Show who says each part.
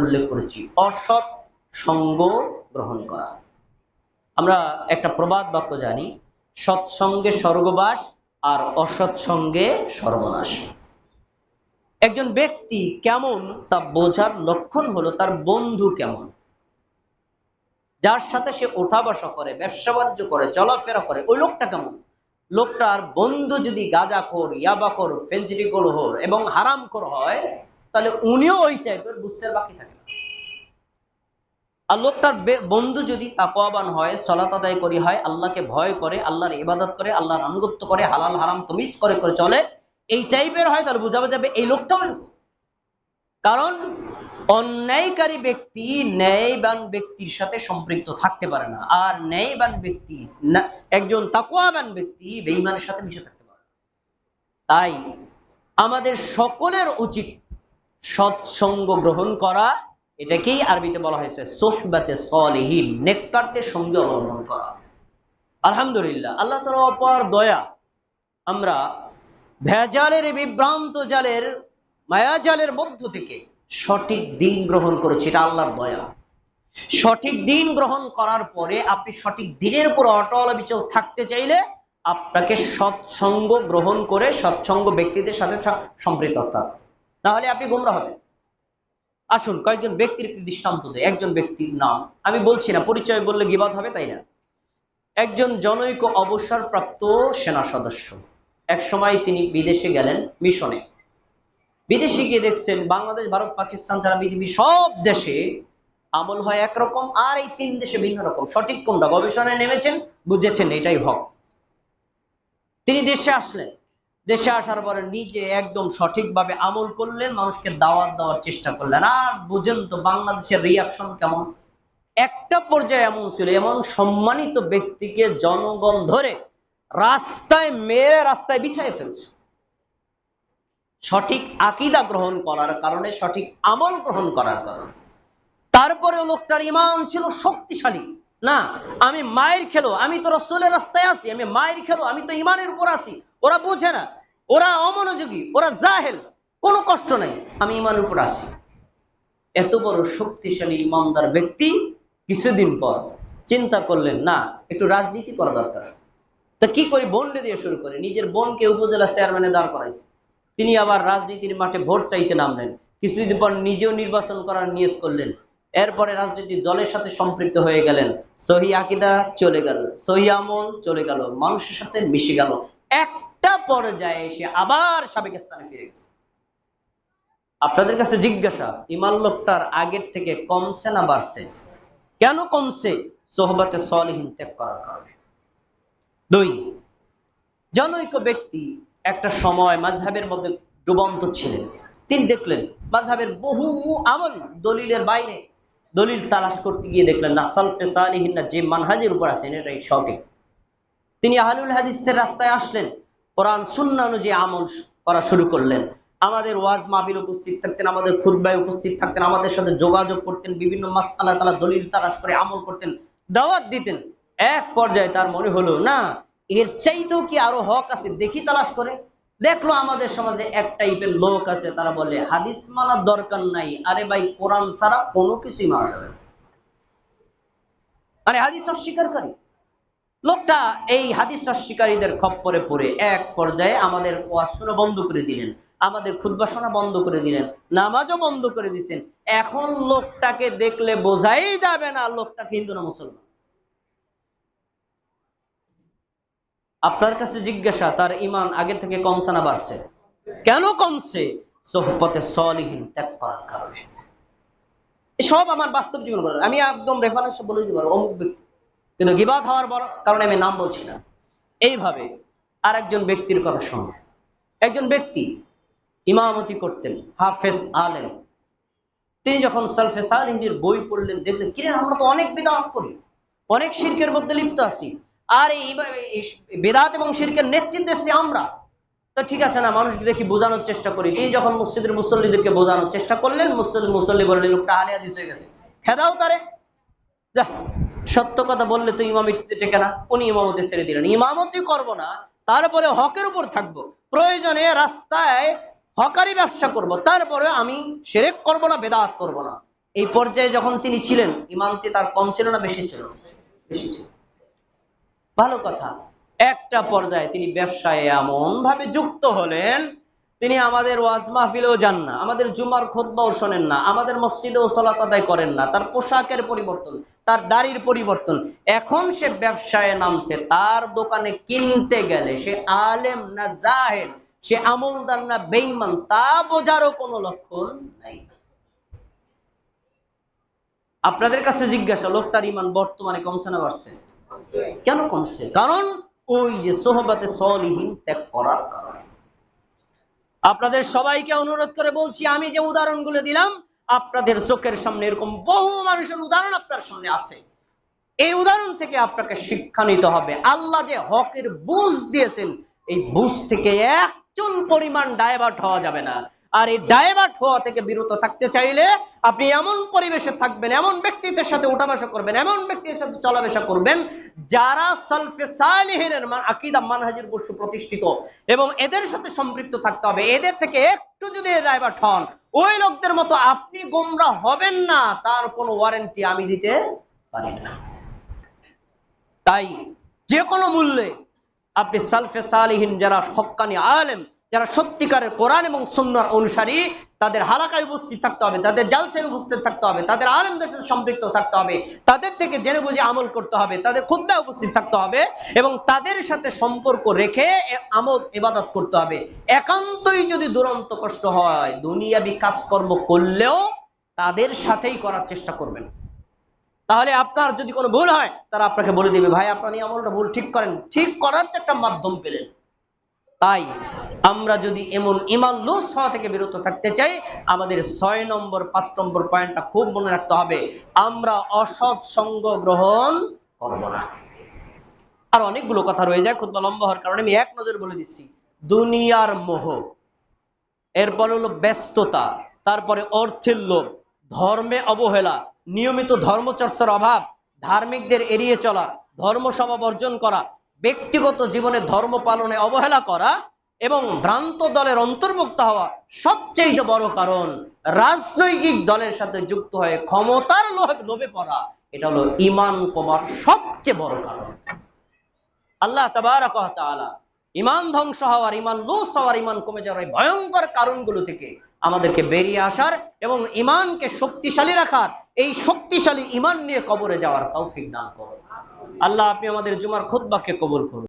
Speaker 1: উল্লেখ করেছি, অসৎ সঙ্গ গ্রহণ করা। আমরা একটা প্রবাদ বাক্য জানি, সৎসঙ্গে স্বর্গবাস আর অসৎ সঙ্গে সর্বনাশ। একজন ব্যক্তি কেমন তা বোঝার লক্ষণ হলো তার বন্ধু কেমন, যার সাথে সে ওঠা বসা করে, ব্যবসা বাণিজ্য করে, চলাফেরা করে, ওই লোকটা কেমন। লোকটার বন্ধু যদি গাঁজাখোর, ইয়াবাখোর, ফেঞ্চিডিখোর এবং হারামখোর হয়, তাহলে উনিও ওই টাইপের, বুঝতে বাকি থাকে না। আর লোকটার বন্ধু যদি তাকওয়াবান হয়, সালাত আদায় করি হয়, আল্লাহকে ভয় করে, আল্লাহর ইবাদত করে, আল্লাহর আনুগত্য করে, হালাল হারাম তমিজ করে করে চলে, এই টাইপের হয়, তাহলে বোঝা যাবে এই লোকটাও এরকম। কারণ অন্যায়কারী ব্যক্তি ন্যায়বান ব্যক্তির সাথে সম্পৃক্ত থাকতে পারে না, আর ন্যায়বান ব্যক্তি একজন তাকওয়াবান ব্যক্তি বেঈমানের সাথে মিশে থাকতে পারে না। তাই আমাদের সকলের উচিত সৎসঙ্গ গ্রহণ করা। এটাকেই আরবিতে বলা হয়েছে সুহবাতে সলিহিন, নেককারদের সঙ্গে অবলম্বন করা। আলহামদুলিল্লাহ, আল্লাহ তাআলার অপার দয়া, আমরা ভেজালের বিভ্রান্ত জালের মায়াজালের মধ্য থেকে সঠিক দিন গ্রহণ করেছি, এটা আল্লাহর দয়া। সঠিক দিন গ্রহণ করার পরে আপনি সঠিক দিনের উপর অটল অবিচল থাকতে চাইলে আপনাকে সৎসঙ্গ গ্রহণ করে সৎসঙ্গ ব্যক্তিদের সাথে সম্পৃক্ত হতে হবে, নাহলে আপনি গোমরা হবেন। আসুন কয়েকজন ব্যক্তির দৃষ্টান্ত দেয়। একজন ব্যক্তির নাম আমি বলছি না, পরিচয় বললে গীবত হবে, তাই না। একজন জনৈক অবসরপ্রাপ্ত সেনা সদস্য, এক সময় তিনি বিদেশে গেলেন মিশনে। বিদেশে গিয়ে দেখছেন বাংলাদেশ, ভারত, পাকিস্তান ছাড়া পৃথিবীর সব দেশে আমল হয় একরকম, আর এই 3 দেশে ভিন্ন রকম। সঠিক কোনটা গবেষণায় নেমেছেন, বুঝেছেন এটাই হক। তিনি দেশে আসলেন, দেশে আসার পরে নিজে একদম সঠিকভাবে আমল করলেন, মানুষকে দাওয়াত দেওয়ার চেষ্টা করলেন। আর বুঝেন তো বাংলাদেশের রিয়াকশন কেমন। একটা পর্যায়ে এমন ছিল, এমন সম্মানিত ব্যক্তিকে জনগণ ধরে রাস্তায় মেরে রাস্তায় বিছায় ফেলছে, সঠিক আকীদা গ্রহণ করার কারণে, সঠিক আমল গ্রহণ করার কারণে। তারপরেও লোকটার ঈমান ছিল শক্তিশালী। না, আমি মায়ের খেলো, আমি তো রাসূলের রাস্তায় আছি, আমি মায়ের খেলো, আমি তো ঈমানের উপর আছি। ওরা বুঝে না, ওরা অমনোযোগী, ওরা জাহেল, কোনো কষ্ট নাই, আমি ঈমানের উপর আছি। এত বড় শক্তিশালী ঈমানদার ব্যক্তি কিছুদিন পর চিন্তা করলেন, না একটু রাজনীতি করা দরকার। তা কি করি, বোনকে দিয়ে শুরু করে, নিজের বোনকে উপজেলা চেয়ারম্যানে দাঁড় করাইছে। তিনি আবার রাজনীতির মাঠে ভোট চাইতে নামলেন। কিছুদিন পর নিজেও নির্বাচন করার নিয়ত করলেন। এরপরে রাজনীতির দলের সাথে সম্পৃক্ত হয়ে গেলেন। সহি আকীদা চলে গেল, সহি আমল চলে গেল, মানুষের সাথে মিশে গেল। একটা পর্যায়ে এসে আবার সাবেক স্থানে ফিরে গেছে। আপনাদের কাছে জিজ্ঞাসা, ঈমান লোকটার আগের থেকে কমছে না বাড়ছে? কেন কমছে? সোহবতে সলিহিন ত্যাগ করার কারণে। 2, জনৈক ব্যক্তি একটা সময় মাযহাবের মধ্যে ডুবন্ত ছিলেন। তিনি দেখলেন মাযহাবের বহু আমল দলিলের বাইরে, দলিল তালাশ করতে গিয়ে দেখলেন না, সালফে সালিহিন না যে মানহাজের উপর আছেন এটাই সঠিক। তিনি আহলুল হাদিসের রাস্তায় আসলেন, কোরআন সুন্নাহ অনুযায়ী আমল করা শুরু করলেন। আমাদের ওয়াজ মাহফিল উপস্থিত থাকতেন, আমাদের খুতবায় উপস্থিত থাকতেন, আমাদের সাথে যোগাযোগ করতেন, বিভিন্ন মাসআলা তাআলা দলিল তালাশ করে আমল করতেন, দাওয়াত দিতেন। এক পর্যায়ে তার মনে হলো, না এর চাইতেও কি আরো হক আছে, দেখি তালাশ করে। দেখলো আমাদের সমাজে এক টাইপের লোক আছে, তারা বলে হাদিস মানার দরকার নাই। আরে ভাই, কোরআন ছাড়া কোনো কিছুই মানা যাবে না। আরে হাদিস অস্বীকারী লোকটা এই হাদিস অস্বীকারীদের খপ্পরে পড়ে এক পর্যায়ে আমাদের ওয়াজ শোনা বন্ধ করে দিলেন, আমাদের খুতবা শোনা বন্ধ করে দিলেন, নামাজও বন্ধ করে দিয়েছেন। এখন লোকটাকে দেখলে বোঝাই যাবে না লোকটা হিন্দু না মুসলমান। আপনার কাছে জিজ্ঞাসা, তার ঈমান আগের থেকে কমছে না বাড়ছে? কেন কমছে? সোহবতে সলিহিন ত্যাগ করার কারণে। এসব আমার বাস্তব জীবন বলে, আমি একদম রেফারেন্স বলে দিতে পারবো অমুক ব্যক্তি, কিন্তু গীবাত হওয়ার কারণে আমি নাম বলছি না। এইভাবে আরেকজন ব্যক্তির কথা শুনুন। একজন ব্যক্তি ইমামতি করতেন, হাফেজ আলেম। তিনি যখন সালফে সালিহিনের বই পড়লেন, দেখলেন কিরে আমরা তো অনেক বিদআত করি, অনেক শিরকের মধ্যে লিপ্ত আছি, আর এই বিদআত এবং শিরকের নেতৃত্ব দিচ্ছি আমরা। তো ঠিক আছে না, মানুষকে দেখি বোঝানোর চেষ্টা করি। তিনি যখন মসজিদের মুসল্লিদেরকে বোঝানোর চেষ্টা করলেন, মুসল্লি বললেন লোকটা আহলে হাদিস হয়ে গেছে, খেদাও তারে। সত্য কথা বললে তো ইমামতি টেকে না, উনি ইমামতি ছেড়ে দিলেন। ইমামতি করব না, তারপরে হকের উপর থাকবো, প্রয়োজনে রাস্তায় হকারি ব্যবসা করব, তারপরে আমি শিরক করব না, বেদাত করব না। এই পর্যায়ে যখন তিনি ছিলেন, ইমানটি তার কম ছিল না বেশি ছিল? বেশি ছিল। ভালো কথা। একটা পর্যায়ে তিনি ব্যবসায় এমন ভাবে যুক্ত হলেন, তিনি আমাদের ওয়াজ মাহফিলেও যান না, আমাদের জুমার খুতবাও শোনেন না, আমাদের মসজিদেও সালাত আদায় করেন না। তার পোশাকের পরিবর্তন, তার দাড়ির পরিবর্তন। এখন সে ব্যবসায় নামছে, তার দোকানে কিনতে গেলে সে আলেম না জাহেল, সে আমলদার না বেঈমান, তা বোঝারও কোনো লক্ষণ নাই। আপনাদের কাছে জিজ্ঞাসা, লোকটার ইমান বর্তমানে কমছে না বাড়ছে? কেন কমছে? কারণ ওই যে সোহবতে সলিহিন ত্যাগ করার কারণে। আপনাদের সবাইকে অনুরোধ করে বলছি, আমি যে উদাহরণগুলো দিলাম আপনাদের চোখের সামনে এরকম বহু মানুষের উদাহরণ আপনার সামনে আছে। এই উদাহরণ থেকে আপনাকে শিক্ষা নিতে হবে। আল্লাহ যে হকের বুঝ দিয়েছেন, এই বুঝ থেকে এক চুল পরিমাণ ডাইভার্ট হওয়া যাবে না। আর এই ডাইভার্ট হওয়া থেকে বিরত থাকতে চাইলে আপনি এমন পরিবেশে থাকবেন, এমন ব্যক্তিদের সাথে উঠাবসা করবেন, এমন ব্যক্তিদের সাথে চলাফেরা করবেন যারা সালফে সালেহিনের আকীদা মানহাজের উপর সুপ্রতিষ্ঠিত, এবং এদের সাথে সম্পৃক্ত থাকতে হবে। এদের থেকে একটু যদি ডাইভার্ট হন, ওই লোকদের মতো আপনি গোমরাহ হবেন না, তার কোনো ওয়ারেন্টি আমি দিতে পারি না। তাই যে কোনো মূল্যে আপনি সালফে সালেহিন যারা হক্কানি আলেম, যারা সত্যিকারের কোরআন এবং সুন্নাহর অনুসারী, তাদের হালাকায় উপস্থিত থাকতে হবে, তাদের জালসায় উপস্থিত থাকতে হবে, তাদের আলেমদের সাথে সম্পৃক্ত থাকতে হবে, তাদের থেকে জেনে বুঝে আমল করতে হবে, তাদের খুতবায় উপস্থিত থাকতে হবে এবং তাদের সাথে সম্পর্ক রেখে আমল ইবাদত করতে হবে। একান্তই যদি দুরন্ত কষ্ট হয়, দুনিয়াবি কাজকর্ম করলেও তাদের সাথেই করার চেষ্টা করবেন। তাহলে আপনার যদি কোনো ভুল হয়, তারা আপনাকে বলে দিবে, ভাই আপনার এই আমলটা ভুল, ঠিক করেন। ঠিক করার তো একটা মাধ্যম পেলেন। তাই আমরা যদি এমন ঈমান লুজ হওয়া থেকে বিরত থাকতে চাই, আমাদের 6 নম্বর 5 নম্বর পয়েন্টটা খুব মনে রাখতে হবে, আমরা অসৎ সঙ্গ গ্রহণ করব না। আর অনেকগুলো কথা রয়ে যায়, খুতবা লম্বা হওয়ার কারণে আমি এক নজর বলে দিচ্ছি। দুনিয়ার মোহ, এরপর হলো ব্যস্ততা, তারপরে অর্থের লোভ, ধর্মে অবহেলা, নিয়মিত ধর্মচর্চার অভাব, ধার্মিকদের এড়িয়ে চলা, ধর্মসভা বর্জন করা, ব্যক্তিগত জীবনে ধর্ম পালনে অবহেলা করা এবং ভ্রান্ত দলের অন্তর্ভুক্ত হওয়া, সবচেয়ে বড় কারণ রাজনৈতিক দলের সাথে যুক্ত হয়ে ক্ষমতার লোভে পড়া। এটা হলো ঈমান কমার সবচেয়ে বড় কারণ। আল্লাহ তাবারক ওয়া তাআলা ঈমান ধ্বংস হওয়ার, ঈমান লুজ হওয়ার, ঈমান কমে যাওয়ার এই ভয়ঙ্কর কারণগুলো থেকে আমাদেরকে বেরিয়ে আসার এবং ঈমানকে শক্তিশালী রাখার, এই শক্তিশালী ঈমান নিয়ে কবরে যাওয়ার তৌফিক দান করুন। আল্লাহ আপনি আমাদের জুমার খুতবাকে কবুল করুন।